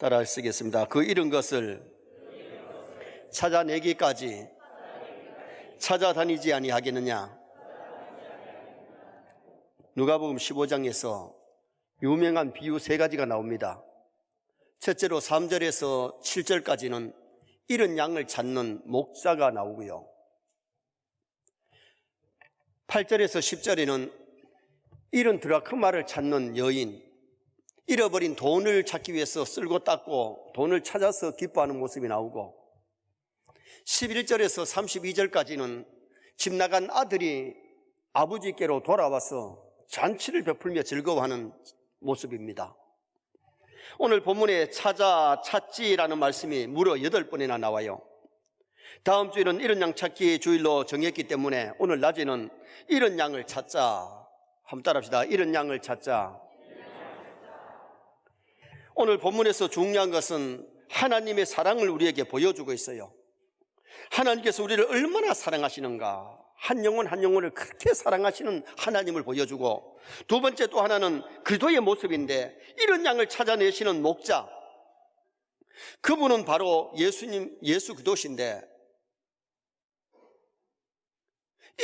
따라 쓰겠습니다. 그 잃은 것을 찾아내기까지 찾아다니지 아니하겠느냐. 누가복음 15장에서 유명한 비유 3가지가 나옵니다. 첫째로 3절에서 7절까지는 잃은 양을 찾는 목자가 나오고요, 8절에서 10절에는 잃은 드라크마를 찾는 여인, 잃어버린 돈을 찾기 위해서 쓸고 닦고 돈을 찾아서 기뻐하는 모습이 나오고, 11절에서 32절까지는 집 나간 아들이 아버지께로 돌아와서 잔치를 베풀며 즐거워하는 모습입니다. 오늘 본문에 찾지라는 말씀이 무려 8번이나 나와요. 다음 주일은 잃은 양 찾기 주일로 정했기 때문에 오늘 낮에는 잃은 양을 찾자. 한번 따라합시다. 잃은 양을 찾자. 오늘 본문에서 중요한 것은 하나님의 사랑을 우리에게 보여주고 있어요. 하나님께서 우리를 얼마나 사랑하시는가, 한 영혼 한 영혼을 그렇게 사랑하시는 하나님을 보여주고, 두 번째 또 하나는 그리스도의 모습인데 이런 양을 찾아내시는 목자, 그분은 바로 예수 그리스도신데,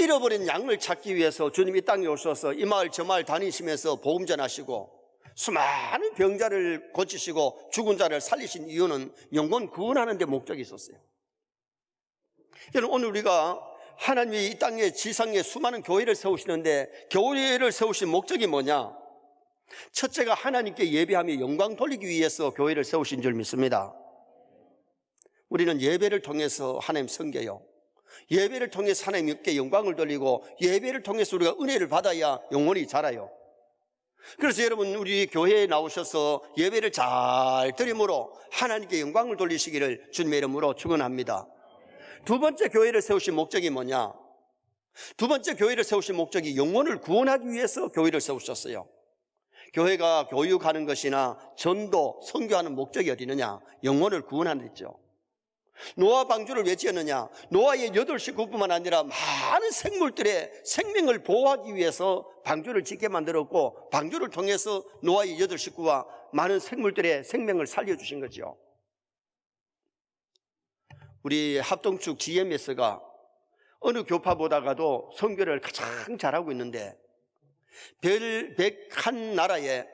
잃어버린 양을 찾기 위해서 주님이 땅에 오셔서 이 마을 저 마을 다니시면서 복음 전하시고 수많은 병자를 고치시고 죽은 자를 살리신 이유는 영혼 구원하는 데 목적이 있었어요. 여러분, 오늘 우리가 하나님이 이 땅에 지상에 수많은 교회를 세우시는데 교회를 세우신 목적이 뭐냐? 첫째가 하나님께 예배하며 영광 돌리기 위해서 교회를 세우신 줄 믿습니다. 우리는 예배를 통해서 하나님 섬겨요. 예배를 통해서 하나님께 영광을 돌리고 예배를 통해서 우리가 은혜를 받아야 영혼이 자라요. 그래서 여러분, 우리 교회에 나오셔서 예배를 잘 드림으로 하나님께 영광을 돌리시기를 주님의 이름으로 축원합니다. 두 번째 교회를 세우신 목적이 뭐냐? 두 번째 교회를 세우신 목적이 영혼을 구원하기 위해서 교회를 세우셨어요. 교회가 교육하는 것이나 전도, 선교하는 목적이 어디 있느냐? 영혼을 구원하는 데죠. 노아 방주를 왜 지었느냐? 노아의 8 식구뿐만 아니라 많은 생물들의 생명을 보호하기 위해서 방주를 짓게 만들었고, 방주를 통해서 노아의 8 식구와 많은 생물들의 생명을 살려주신 거죠. 우리 합동축 GMS가 어느 교파보다가도 선교를 가장 잘하고 있는데, 별 101나라에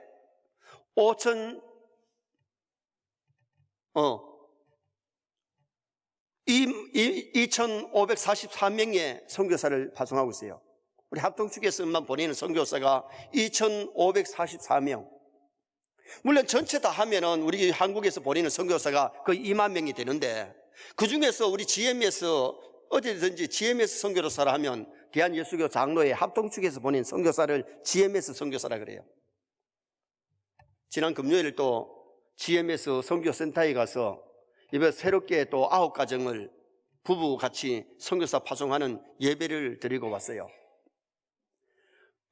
2,544명의 선교사를 파송하고 있어요. 우리 합동축에서만 보내는 선교사가 2,544명. 물론 전체 다 하면은 우리 한국에서 보내는 선교사가 거의 2만 명이 되는데, 그 중에서 우리 GMS, 어디든지 GMS 선교사라 하면 대한예수교 장로회 합동축에서 보낸 선교사를 GMS 선교사라 그래요. 지난 금요일 또 GMS 선교센터에 가서 이번에 새롭게 또 9가정을 부부 같이 선교사 파송하는 예배를 드리고 왔어요.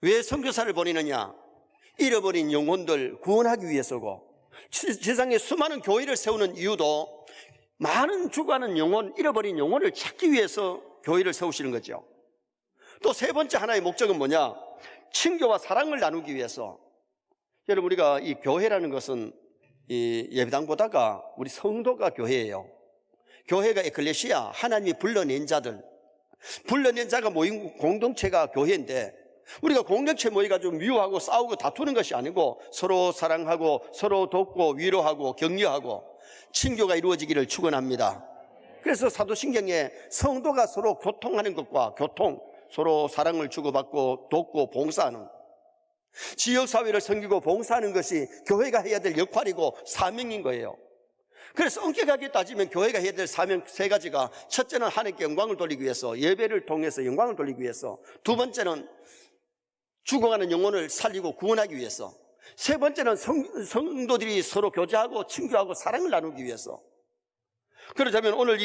왜 선교사를 보내느냐? 잃어버린 영혼들 구원하기 위해서고, 세상에 수많은 교회를 세우는 이유도 많은 죽어가는 영혼, 잃어버린 영혼을 찾기 위해서 교회를 세우시는 거죠. 또 세 번째 하나의 목적은 뭐냐? 친교와 사랑을 나누기 위해서. 여러분, 우리가 이 교회라는 것은 이 예배당보다가 우리 성도가 교회예요. 교회가 에클레시아, 하나님이 불러낸 자들, 불러낸 자가 모인 공동체가 교회인데, 우리가 공동체 모여가지고 미워하고 싸우고 다투는 것이 아니고 서로 사랑하고 서로 돕고 위로하고 격려하고 친교가 이루어지기를 축원합니다. 그래서 사도신경에 성도가 서로 교통하는 것과 서로 사랑을 주고받고 돕고 봉사하는, 지역사회를 섬기고 봉사하는 것이 교회가 해야 될 역할이고 사명인 거예요. 그래서 엄격하게 따지면 교회가 해야 될 사명 3가지가, 첫째는 하나님께 영광을 돌리기 위해서, 예배를 통해서 영광을 돌리기 위해서, 두 번째는 죽어가는 영혼을 살리고 구원하기 위해서, 세 번째는 성도들이 서로 교제하고 친교하고 사랑을 나누기 위해서. 그렇다면 오늘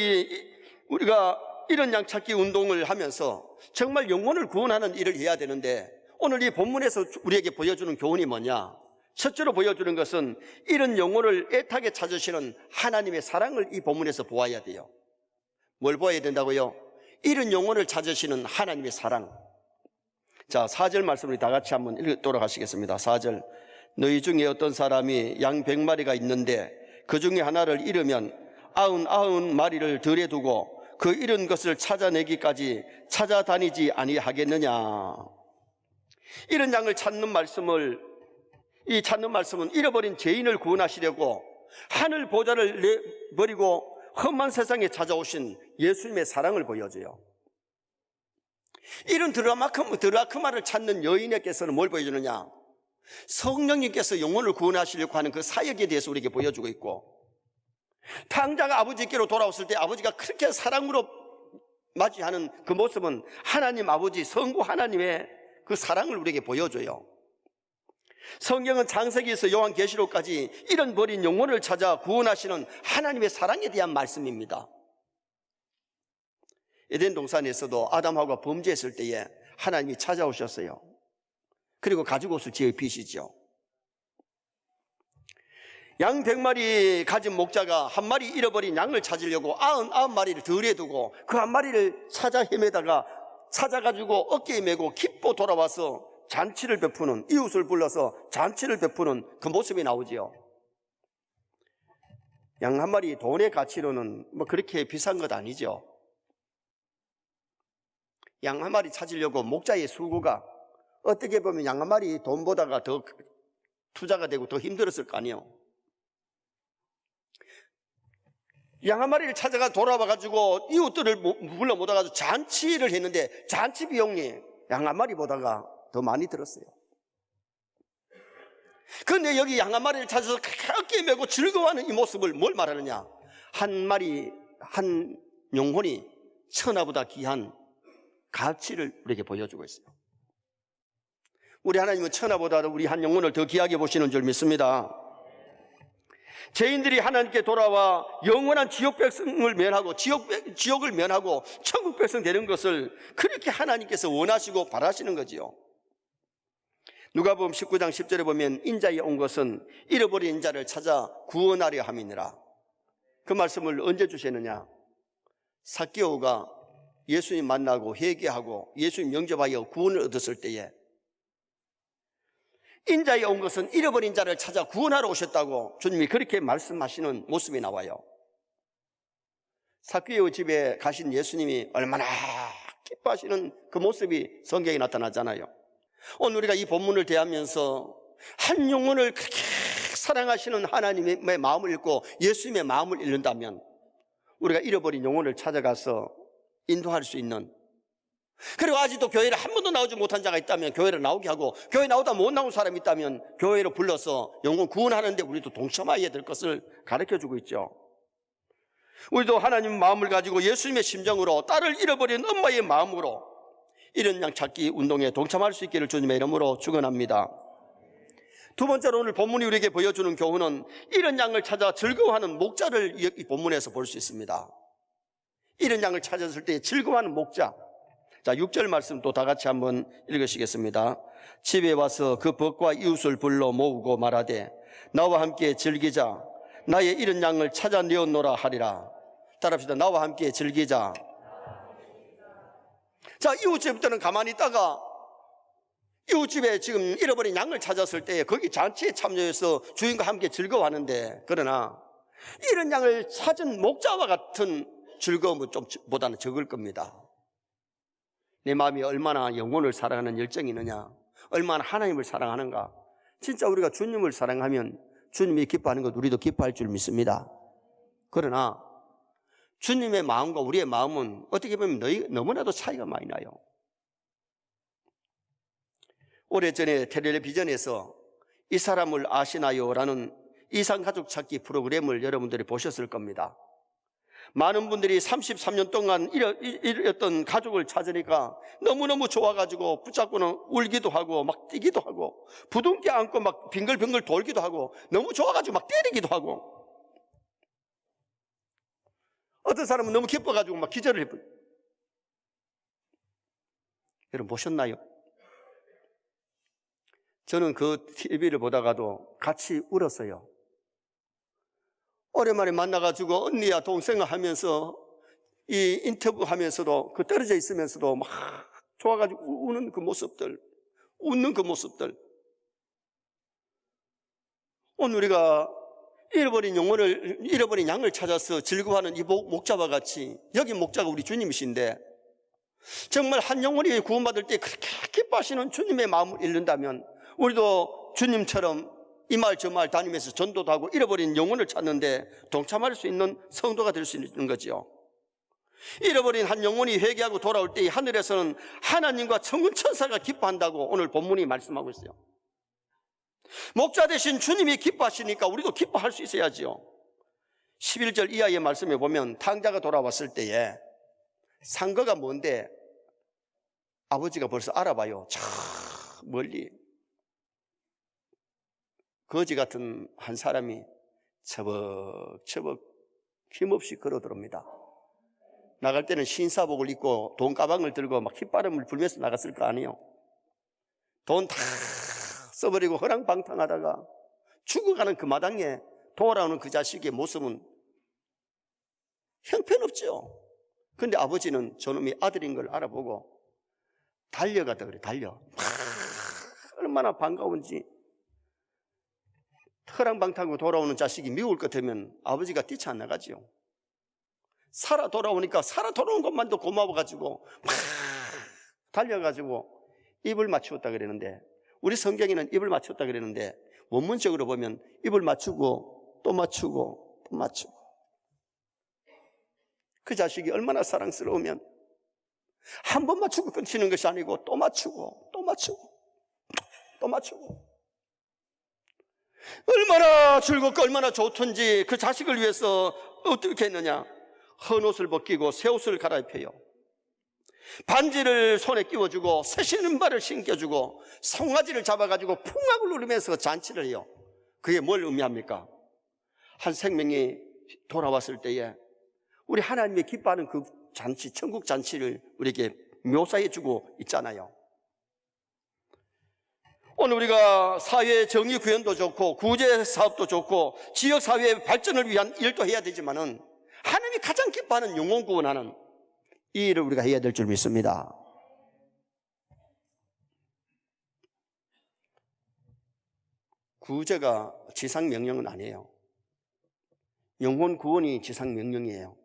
우리가 이런 양 찾기 운동을 하면서 정말 영혼을 구원하는 일을 해야 되는데, 오늘 이 본문에서 우리에게 보여주는 교훈이 뭐냐? 첫째로 보여주는 것은 이런 영혼을 애타게 찾으시는 하나님의 사랑을 이 본문에서 보아야 돼요. 뭘 보아야 된다고요? 이런 영혼을 찾으시는 하나님의 사랑. 자, 4절 말씀을 다 같이 한번 읽도록 하시겠습니다. 4절. 너희 중에 어떤 사람이 양 100마리가 있는데 그 중에 하나를 잃으면 99마리를 들에 두고 그 잃은 것을 찾아내기까지 찾아다니지 아니하겠느냐. 이런 양을 찾는 말씀은 잃어버린 죄인을 구원하시려고 하늘 보좌를 내버리고 험한 세상에 찾아오신 예수님의 사랑을 보여줘요. 이런 드라크마를 찾는 여인에게서는 뭘 보여주느냐? 성령님께서 영혼을 구원하시려고 하는 그 사역에 대해서 우리에게 보여주고 있고, 탕자가 아버지께로 돌아왔을 때 아버지가 그렇게 사랑으로 맞이하는 그 모습은 하나님 아버지 성부 하나님의 그 사랑을 우리에게 보여줘요. 성경은 창세기에서 요한계시록까지 잃어버린 영혼을 찾아 구원하시는 하나님의 사랑에 대한 말씀입니다. 에덴 동산에서도 아담하고가 범죄했을 때에 하나님이 찾아오셨어요. 그리고 가죽옷을 지어 입히시죠. 양 100마리 가진 목자가 한 마리 잃어버린 양을 찾으려고 99마리를 들에 두고 그 한 마리를 찾아 헤매다가 찾아가지고 어깨에 메고 기뻐 돌아와서 잔치를 베푸는, 이웃을 불러서 잔치를 베푸는 그 모습이 나오지요. 양 한 마리 돈의 가치로는 뭐 그렇게 비싼 것 아니죠. 양 한 마리 찾으려고 목자의 수고가 어떻게 보면 양 한 마리 돈보다가 더 투자가 되고 더 힘들었을 거 아니에요. 양 한 마리를 찾아가 돌아와가지고 이웃들을 불러 모아가지고 잔치를 했는데 잔치 비용이 양 한 마리보다가 더 많이 들었어요. 그런데 여기 양 한 마리를 찾아서 어깨에 메고 즐거워하는 이 모습을 뭘 말하느냐? 한 마리, 한 영혼이 천하보다 귀한 가치를 우리에게 보여주고 있어요. 우리 하나님은 천하보다 우리 한 영혼을 더 귀하게 보시는 줄 믿습니다. 죄인들이 하나님께 돌아와 영원한 지옥 백성을 면하고 지옥을 면하고 천국 백성 되는 것을 그렇게 하나님께서 원하시고 바라시는 거지요. 누가복음 19장 10절에 보면 인자에 온 것은 잃어버린 자를 찾아 구원하려 함이니라. 그 말씀을 언제 주시느냐? 삭개오가 예수님 만나고 회개하고 예수님 영접하여 구원을 얻었을 때에 인자에 온 것은 잃어버린 자를 찾아 구원하러 오셨다고 주님이 그렇게 말씀하시는 모습이 나와요. 삭개오 집에 가신 예수님이 얼마나 기뻐하시는 그 모습이 성경에 나타나잖아요. 오늘 우리가 이 본문을 대하면서 한 영혼을 그렇게 사랑하시는 하나님의 마음을 읽고 예수님의 마음을 읽는다면 우리가 잃어버린 영혼을 찾아가서 인도할 수 있는, 그리고 아직도 교회를 한 번도 나오지 못한 자가 있다면 교회를 나오게 하고, 교회 나오다 못 나온 사람이 있다면 교회로 불러서 영혼 구원하는데 우리도 동참해야 될 것을 가르쳐주고 있죠. 우리도 하나님 마음을 가지고 예수님의 심정으로, 딸을 잃어버린 엄마의 마음으로 이런 양 찾기 운동에 동참할 수 있기를 주님의 이름으로 축원합니다. 두 번째로 오늘 본문이 우리에게 보여주는 교훈은 이런 양을 찾아 즐거워하는 목자를 이 본문에서 볼 수 있습니다. 이런 양을 찾았을 때 즐거워하는 목자. 자, 6절 말씀 또 다 같이 한번 읽으시겠습니다. 집에 와서 그 벗과 이웃을 불러 모으고 말하되 나와 함께 즐기자. 나의 이런 양을 찾아내었노라 하리라. 따라합시다. 나와 함께 즐기자. 자, 이웃집부터는 가만히 있다가 이웃집에 지금 잃어버린 양을 찾았을 때 거기 잔치에 참여해서 주인과 함께 즐거워하는데, 그러나 이런 양을 찾은 목자와 같은 즐거움은 좀 보다는 적을 겁니다. 내 마음이 얼마나 영혼을 사랑하는 열정이 있느냐, 얼마나 하나님을 사랑하는가. 진짜 우리가 주님을 사랑하면 주님이 기뻐하는 것 우리도 기뻐할 줄 믿습니다. 그러나 주님의 마음과 우리의 마음은 어떻게 보면 너무나도 차이가 많이 나요. 오래전에 텔레비전에서 이 사람을 아시나요? 라는 이상가족 찾기 프로그램을 여러분들이 보셨을 겁니다. 많은 분들이 33년 동안 잃었던 가족을 찾으니까 너무너무 좋아가지고 붙잡고는 울기도 하고 막 뛰기도 하고 부둥켜 안고 막 빙글빙글 돌기도 하고 너무 좋아가지고 막 때리기도 하고, 어떤 사람은 너무 기뻐가지고 막 기절을 해버려요. 여러분 보셨나요? 저는 그 TV를 보다가도 같이 울었어요. 오랜만에 만나가지고 언니야 동생아 하면서 이 인터뷰 하면서도 그 떨어져 있으면서도 막 좋아가지고 우는 그 모습들, 웃는 그 모습들. 오늘 우리가 잃어버린 양을 찾아서 즐거워하는 이 목자와 같이, 여기 목자가 우리 주님이신데 정말 한 영혼이 구원받을 때 그렇게 기뻐하시는 주님의 마음을 잃는다면 우리도 주님처럼 이 말 저 말 다니면서 전도도 하고 잃어버린 영혼을 찾는데 동참할 수 있는 성도가 될 수 있는 거죠. 잃어버린 한 영혼이 회개하고 돌아올 때 하늘에서는 하나님과 천군 천사가 기뻐한다고 오늘 본문이 말씀하고 있어요. 목자 대신 주님이 기뻐하시니까 우리도 기뻐할 수 있어야지요. 11절 이하의 말씀에 보면 탕자가 돌아왔을 때에 상거가 뭔데 아버지가 벌써 알아봐요. 저 멀리 거지 같은 한 사람이 처벅처벅 힘없이 걸어 들어옵니다. 나갈 때는 신사복을 입고 돈 가방을 들고 막 휘바람을 불면서 나갔을 거 아니에요. 돈 다 써버리고 허랑방탕하다가 죽어가는 그 마당에 돌아오는 그 자식의 모습은 형편없죠. 근데 아버지는 저놈이 아들인 걸 알아보고 달려가다 그래. 달려. 얼마나 반가운지. 허랑방탕하고 돌아오는 자식이 미울 것 같으면 아버지가 뛰쳐 안 나가지요. 살아 돌아오니까 살아 돌아온 것만도 고마워가지고 막 달려가지고 입을 맞추었다 그러는데, 우리 성경에는 입을 맞췄다 그러는데 원문적으로 보면 입을 맞추고 또 맞추고 또 맞추고, 그 자식이 얼마나 사랑스러우면 한 번 맞추고 끊기는 것이 아니고 또 맞추고 또 맞추고 또 맞추고, 얼마나 즐겁고 얼마나 좋던지 그 자식을 위해서 어떻게 했느냐. 헌옷을 벗기고 새 옷을 갈아입혀요. 반지를 손에 끼워주고 새 신발을 신겨주고 송아지를 잡아가지고 풍악을 누르면서 잔치를 해요. 그게 뭘 의미합니까? 한 생명이 돌아왔을 때에 우리 하나님이 기뻐하는 그 잔치, 천국 잔치를 우리에게 묘사해주고 있잖아요. 오늘 우리가 사회 정의 구현도 좋고 구제 사업도 좋고 지역 사회의 발전을 위한 일도 해야 되지만은 하나님이 가장 기뻐하는 영혼 구원하는 이 일을 우리가 해야 될 줄 믿습니다. 구제가 지상 명령은 아니에요. 영혼 구원이 지상 명령이에요.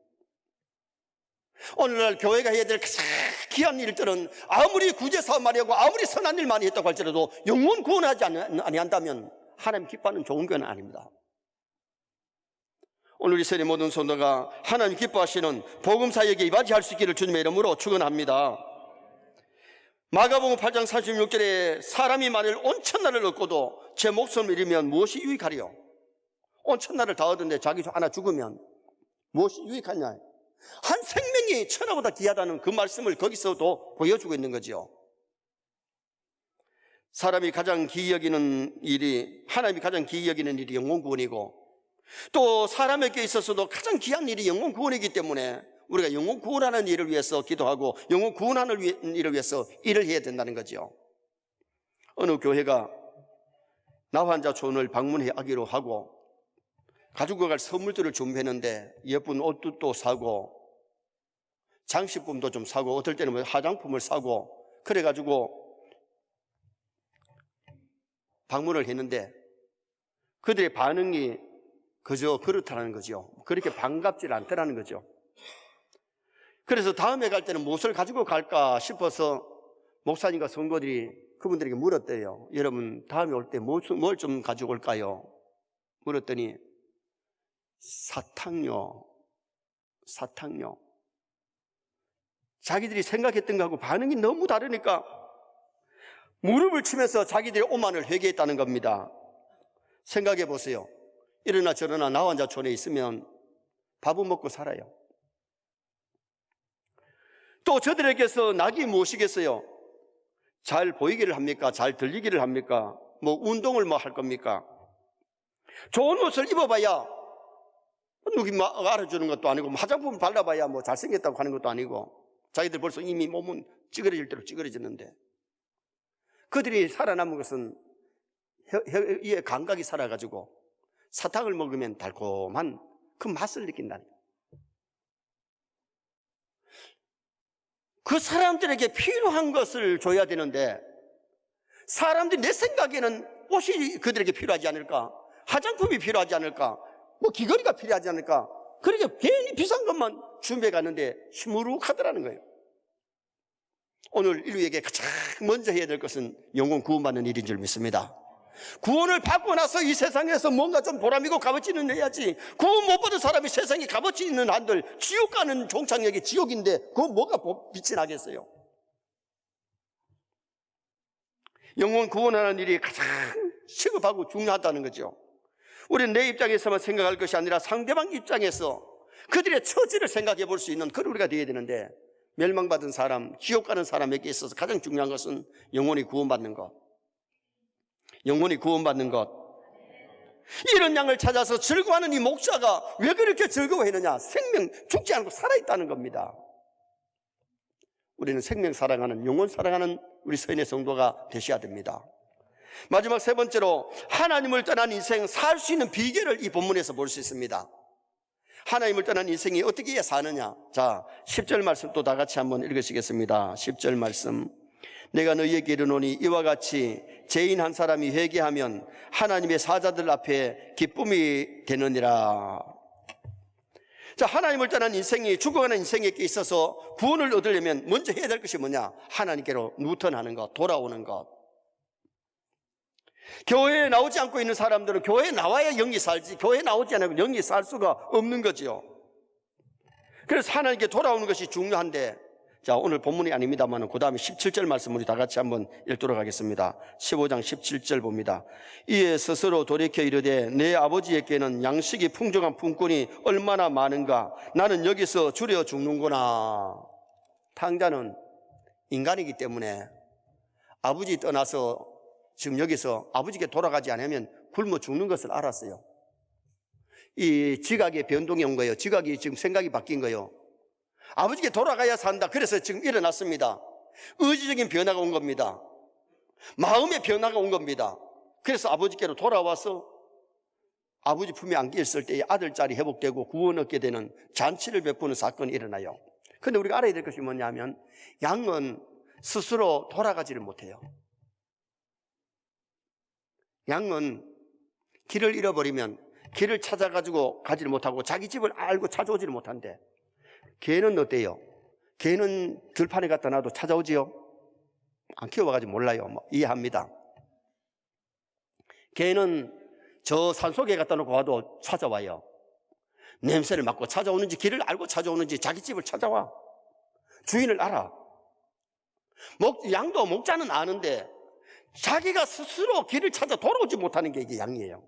오늘날 교회가 해야 될 가장 귀한 일들은 아무리 구제 사업 많이 하고 아무리 선한 일 많이 했다고 할지라도 영혼 구원하지 아니한다면 하나님 기뻐하는 좋은 교회는 아닙니다. 오늘 이 세례 모든 성도가 하나님 기뻐하시는 복음 사역에 이바지할 수 있기를 주님의 이름으로 축원합니다. 마가복음 8장 36절에 사람이 만일 온 천나를 얻고도 제 목숨을 잃으면 무엇이 유익하리요? 온 천나를 다 얻었는데 자기 하나 죽으면 무엇이 유익하냐? 한 생명이 천하보다 귀하다는 그 말씀을 거기서도 보여주고 있는 거죠. 사람이 가장 귀히 여기는 일이, 하나님이 가장 귀히 여기는 일이 영혼 구원이고, 또 사람에게 있어서도 가장 귀한 일이 영혼 구원이기 때문에 우리가 영혼 구원하는 일을 위해서 기도하고 영혼 구원하는 일을 위해서 일을 해야 된다는 거죠. 어느 교회가 나환자촌을 방문하기로 하고 가지고 갈 선물들을 준비했는데 예쁜 옷도 사고 장식품도 좀 사고 어떨 때는 화장품을 사고 그래가지고 방문을 했는데 그들의 반응이 그저 그렇다는 거죠. 그렇게 반갑질 않더라는 거죠. 그래서 다음에 갈 때는 무엇을 가지고 갈까 싶어서 목사님과 성도들이 그분들에게 물었대요. 여러분 다음에 올 때 뭘 좀 가지고 올까요? 물었더니 사탕요. 자기들이 생각했던 것하고 반응이 너무 다르니까 무릎을 치면서 자기들의 오만을 회개했다는 겁니다. 생각해 보세요. 이러나 저러나 나환자촌에 있으면 밥은 먹고 살아요. 또 저들에게서 낙이 무엇이겠어요? 잘 보이기를 합니까? 잘 들리기를 합니까? 뭐 운동을 뭐 할 겁니까? 좋은 옷을 입어봐야 누구 알아주는 것도 아니고, 화장품 발라봐야 뭐 잘생겼다고 하는 것도 아니고, 자기들 벌써 이미 몸은 찌그러질 대로 찌그러졌는데, 그들이 살아남은 것은 혀의 감각이 살아가지고 사탕을 먹으면 달콤한 그 맛을 느낀다는 거예요. 그 사람들에게 필요한 것을 줘야 되는데, 사람들이 내 생각에는 옷이 그들에게 필요하지 않을까, 화장품이 필요하지 않을까, 뭐 귀걸이가 필요하지 않을까, 그러니까 괜히 비싼 것만 준비해 갔는데 시무룩하더라는 거예요. 오늘 인류에게 가장 먼저 해야 될 것은 영혼 구원받는 일인 줄 믿습니다. 구원을 받고 나서 이 세상에서 뭔가 좀 보람이고 값어치 있는 일 해야지. 구원 못 받은 사람이 세상에 값어치 있는 한들 지옥 가는 종착역이 지옥인데 그거 뭐가 빛이 나겠어요? 영혼 구원하는 일이 가장 시급하고 중요하다는 거죠. 우리는 내 입장에서만 생각할 것이 아니라 상대방 입장에서 그들의 처지를 생각해 볼 수 있는 그런 우리가 되어야 되는데, 멸망받은 사람, 지옥 가는 사람에게 있어서 가장 중요한 것은 영혼이 구원받는 것. 영혼이 구원받는 것. 이런 양을 찾아서 즐거워하는 이 목자가 왜 그렇게 즐거워했느냐? 생명, 죽지 않고 살아있다는 겁니다. 우리는 생명 사랑하는, 영혼 사랑하는 우리 서인의 성도가 되셔야 됩니다. 마지막 세 번째로, 하나님을 떠난 인생 살 수 있는 비결을 이 본문에서 볼 수 있습니다. 하나님을 떠난 인생이 어떻게 해야 사느냐? 자, 10절 말씀 또 다 같이 한번 읽으시겠습니다. 10절 말씀. 내가 너희에게 이르노니 이와 같이 죄인 한 사람이 회개하면 하나님의 사자들 앞에 기쁨이 되느니라. 자, 하나님을 떠난 인생이, 죽어가는 인생에게 있어서 구원을 얻으려면 먼저 해야 될 것이 뭐냐? 하나님께로 누턴하는 것, 돌아오는 것. 교회에 나오지 않고 있는 사람들은 교회에 나와야 영이 살지, 교회에 나오지 않으면 영이 살 수가 없는 거지요. 그래서 하나님께 돌아오는 것이 중요한데, 자, 오늘 본문이 아닙니다만 그 다음에 17절 말씀 우리 다 같이 한번 읽도록 하겠습니다. 15장 17절 봅니다. 이에 스스로 돌이켜 이르되 내 아버지에게는 양식이 풍족한 품꾼이 얼마나 많은가, 나는 여기서 줄여 죽는구나. 탕자는 인간이기 때문에 아버지 떠나서 지금 여기서 아버지께 돌아가지 않으면 굶어 죽는 것을 알았어요. 이 지각의 변동이 온 거예요. 지각이 지금 생각이 바뀐 거예요. 아버지께 돌아가야 산다. 그래서 지금 일어났습니다. 의지적인 변화가 온 겁니다. 마음의 변화가 온 겁니다. 그래서 아버지께로 돌아와서 아버지 품에 안겨 있을 때의 아들짤이 회복되고 구원 얻게 되는 잔치를 베푸는 사건이 일어나요. 그런데 우리가 알아야 될 것이 뭐냐면, 양은 스스로 돌아가지를 못해요. 양은 길을 잃어버리면 길을 찾아가지고 가지를 못하고 자기 집을 알고 찾아오지를 못한대. 개는 어때요? 개는 들판에 갖다 놔도 찾아오지요? 안 키워봐가지고 몰라요. 뭐 이해합니다. 개는 저 산속에 갖다 놓고 와도 찾아와요. 냄새를 맡고 찾아오는지, 길을 알고 찾아오는지 자기 집을 찾아와. 주인을 알아. 양도 목자는 아는데 자기가 스스로 길을 찾아 돌아오지 못하는 게 이게 양이에요.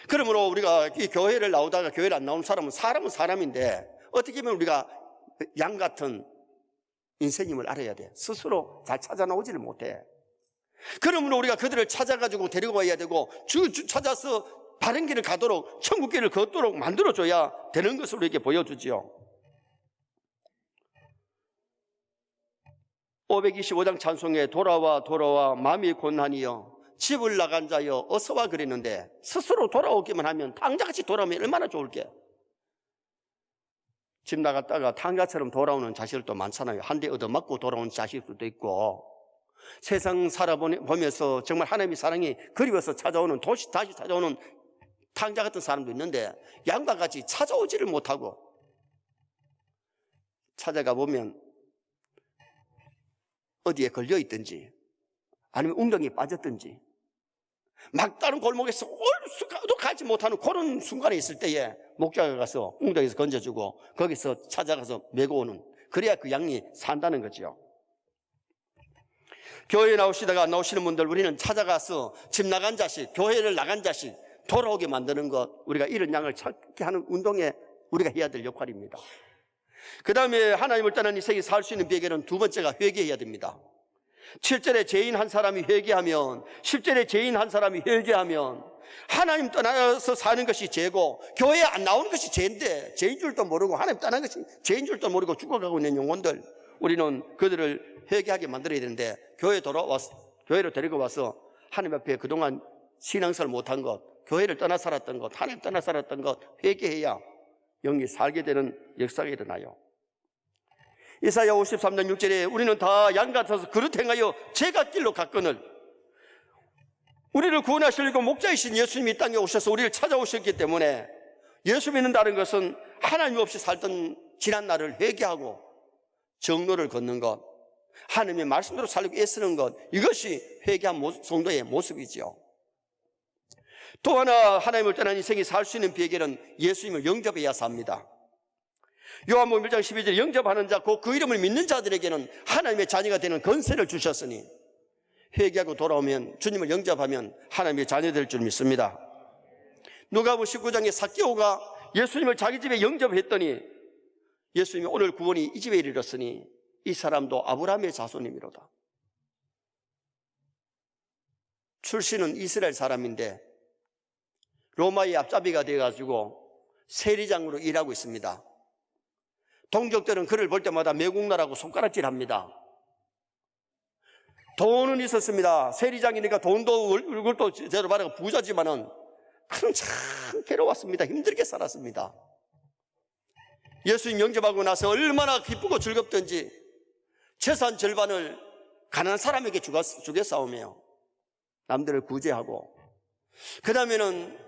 그러므로 우리가 이 교회를 나오다가 교회를 안 나오는 사람은 사람인데, 어떻게 보면 우리가 양 같은 인생임을 알아야 돼. 스스로 잘 찾아 나오지를 못해. 그러므로 우리가 그들을 찾아가지고 데리고 와야 되고, 찾아서 바른 길을 가도록, 천국 길을 걷도록 만들어줘야 되는 것을 우리에게 보여주지요. 525장 찬송에 돌아와 마음이 곤하니여 집을 나간 자여 어서와 그랬는데, 스스로 돌아오기만 하면, 탕자같이 돌아오면 얼마나 좋을게. 집 나갔다가 탕자처럼 돌아오는 자식들도 많잖아요. 한 대 얻어맞고 돌아오는 자식들도 있고, 세상 살아보면서 정말 하나님의 사랑이 그리워서 찾아오는, 다시 찾아오는 탕자 같은 사람도 있는데, 양과 같이 찾아오지를 못하고, 찾아가 보면 어디에 걸려 있든지 아니면 웅덩이에 빠졌든지, 막다른 골목에서 얼수가도 가지 못하는 그런 순간에 있을 때에 목자가 가서 웅덩이에서 건져주고 거기서 찾아가서 메고 오는, 그래야 그 양이 산다는 거죠. 교회에 나오시다가 안 나오시는 분들, 우리는 찾아가서 집 나간 자식, 교회를 나간 자식 돌아오게 만드는 것, 우리가 이런 양을 찾게 하는 운동에 우리가 해야 될 역할입니다. 그 다음에 하나님을 떠난 인생이 살 수 있는 비결은 두 번째가 회개해야 됩니다. 7절에 죄인 한 사람이 회개하면, 10절에 죄인 한 사람이 회개하면 하나님 떠나서 사는 것이 죄고 교회에 안 나오는 것이 죄인데, 죄인 줄도 모르고 하나님 떠난 것이 죄인 줄도 모르고 죽어가고 있는 영혼들, 우리는 그들을 회개하게 만들어야 되는데, 교회로 데리고 와서 하나님 앞에 그동안 신앙생활 못한 것, 교회를 떠나 살았던 것, 하나님 떠나 살았던 것 회개해야 영이 살게 되는 역사가 일어나요. 이사야 53장 6절에 우리는 다 양 같아서 그릇 행하여 제갓길로 갔거늘, 우리를 구원하시려고 목자이신 예수님이 이 땅에 오셔서 우리를 찾아오셨기 때문에, 예수 믿는다는 것은 하나님 없이 살던 지난 날을 회개하고 정로를 걷는 것, 하나님의 말씀대로 살려고 애쓰는 것, 이것이 회개한 성도의 모습이죠. 또 하나 하나님을 떠난 인생이 살 수 있는 비결은 예수님을 영접해야 삽니다. 요한복음 1장 12절, 영접하는 자 곧 그 이름을 믿는 자들에게는 하나님의 자녀가 되는 권세를 주셨으니, 회개하고 돌아오면, 주님을 영접하면 하나님의 자녀 될 줄 믿습니다. 누가복음 19장에 삭개오가 예수님을 자기 집에 영접했더니 예수님이 오늘 구원이 이 집에 이르렀으니 이 사람도 아브라함의 자손이미로다. 출신은 이스라엘 사람인데 로마의 앞잡이가 되어가지고 세리장으로 일하고 있습니다. 동족들은 그를 볼 때마다 매국노라고 손가락질합니다. 돈은 있었습니다. 세리장이니까 돈도 얼굴도 제대로 받아가 부자지만은 그는 참 괴로웠습니다. 힘들게 살았습니다. 예수님 영접하고 나서 얼마나 기쁘고 즐겁던지 재산 절반을 가난한 사람에게 주겠사오며 남들을 구제하고, 그 다음에는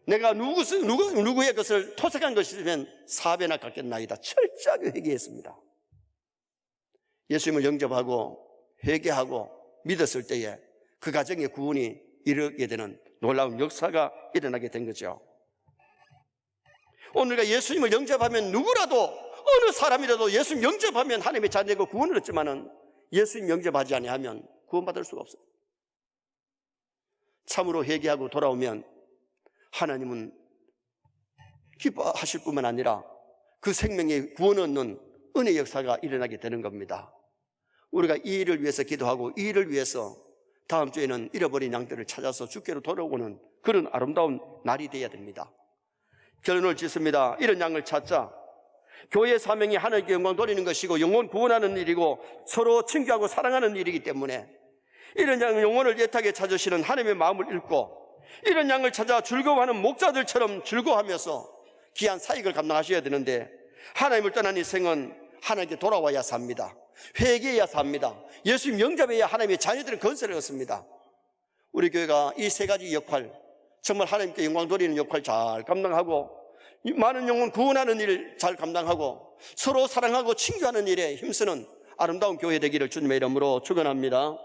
내가 누구의 것을 토색한 것이면 4배나 갚겠나이다. 철저하게 회개했습니다. 예수님을 영접하고 회개하고 믿었을 때에 그 가정의 구원이 이르게 되는 놀라운 역사가 일어나게 된 거죠. 오늘 우리가 예수님을 영접하면, 누구라도 어느 사람이라도 예수님 영접하면 하나님의 자녀고 구원을 얻지만은 예수님 영접하지 아니하면 구원받을 수가 없어요. 참으로 회개하고 돌아오면 하나님은 기뻐하실 뿐만 아니라 그 생명의 구원 얻는 은혜 역사가 일어나게 되는 겁니다. 우리가 이 일을 위해서 기도하고 이 일을 위해서 다음 주에는 잃어버린 양들을 찾아서 주께로 돌아오는 그런 아름다운 날이 되어야 됩니다. 결론을 짓습니다. 이런 양을 찾자. 교회의 사명이 하나님께 영광 돌리는 것이고 영혼 구원하는 일이고 서로 친교하고 사랑하는 일이기 때문에, 이런 양 영혼을 애타게 찾으시는 하나님의 마음을 읽고 이런 양을 찾아 즐거워하는 목자들처럼 즐거워하면서 귀한 사역을 감당하셔야 되는데, 하나님을 떠난 인생은 하나님께 돌아와야 삽니다. 회개해야 삽니다. 예수님 영접해야 하나님의 자녀들은 건설을 얻습니다. 우리 교회가 이 세 가지 역할, 정말 하나님께 영광 돌리는 역할 잘 감당하고, 많은 영혼 구원하는 일 잘 감당하고, 서로 사랑하고 친교하는 일에 힘쓰는 아름다운 교회 되기를 주님의 이름으로 축원합니다.